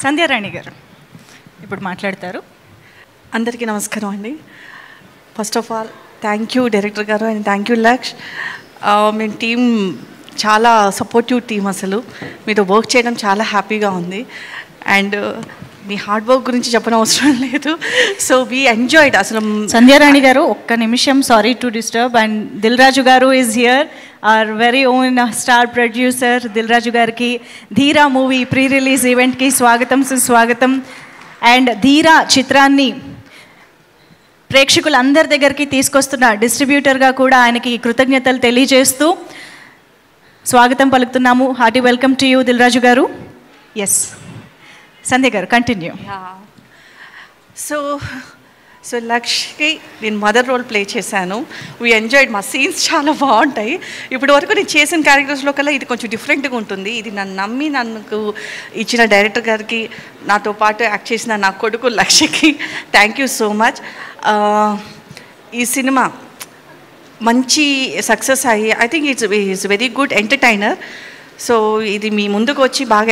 సంధ్యారాణి గారు ఇప్పుడు మాట్లాడతారు. అందరికీ నమస్కారం అండి. First of all thank you director గారు అండ్ థ్యాంక్ యూ లక్ష్. మీ టీం చాలా సపోర్టివ్ టీం, అసలు మీతో వర్క్ చేయడం చాలా హ్యాపీగా ఉంది. అండ్ మీ హార్డ్ వర్క్ గురించి చెప్పనవసరం లేదు. So we enjoyed. అసలు సంధ్యారాణి గారు ఒక్క నిమిషం, sorry to disturb. And Dil Raju గారు is here, our very own star producer. Dil Raju గారికి ధీరా మూవీ ప్రీ రిలీజ్ ఈవెంట్కి స్వాగతం, సుస్వాగతం. అండ్ ధీరా చిత్రాన్ని ప్రేక్షకులందరి దగ్గరికి తీసుకొస్తున్న డిస్ట్రిబ్యూటర్గా కూడా ఆయనకి కృతజ్ఞతలు తెలియజేస్తూ స్వాగతం పలుకుతున్నాము. Hearty welcome to you Dil Raju గారు. ఎస్ సంధ్య గారు కంటిన్యూ. సో లక్ష్కి నేను మదర్ రోల్ ప్లే చేశాను. We enjoyed. మా సీన్స్ చాలా బాగుంటాయి. ఇప్పటి వరకు నేను చేసిన క్యారెక్టర్స్లో కల్లా ఇది కొంచెం డిఫరెంట్గా ఉంటుంది. ఇది నన్ను నమ్మి నాకు ఇచ్చిన డైరెక్టర్ గారికి, నాతో పాటు యాక్ట్ చేసిన నా కొడుకు లక్ష్యకి థ్యాంక్ యూ సో మచ్. ఈ సినిమా మంచి సక్సెస్ అయ్యి I think it's very good entertainer. So ఇది మీ ముందుకు వచ్చి బాగా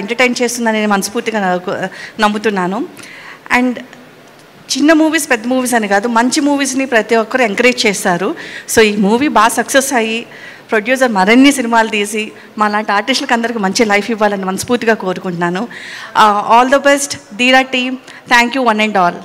ఎంటర్టైన్ చేస్తుందని నేను మనస్ఫూర్తిగా నమ్ముతున్నాను. అండ్ చిన్న మూవీస్ పెద్ద మూవీస్ అని కాదు, మంచి మూవీస్ని ప్రతి ఒక్కరు ఎంకరేజ్ చేస్తారు. సో ఈ మూవీ బాగా సక్సెస్ అయ్యి ప్రొడ్యూసర్ మరిన్ని సినిమాలు తీసి మా లాంటి ఆర్టిస్టులకు అందరికీ మంచి లైఫ్ ఇవ్వాలని మనస్ఫూర్తిగా కోరుకుంటున్నాను. ఆల్ ద బెస్ట్ ధీరా team. Thank you one and all.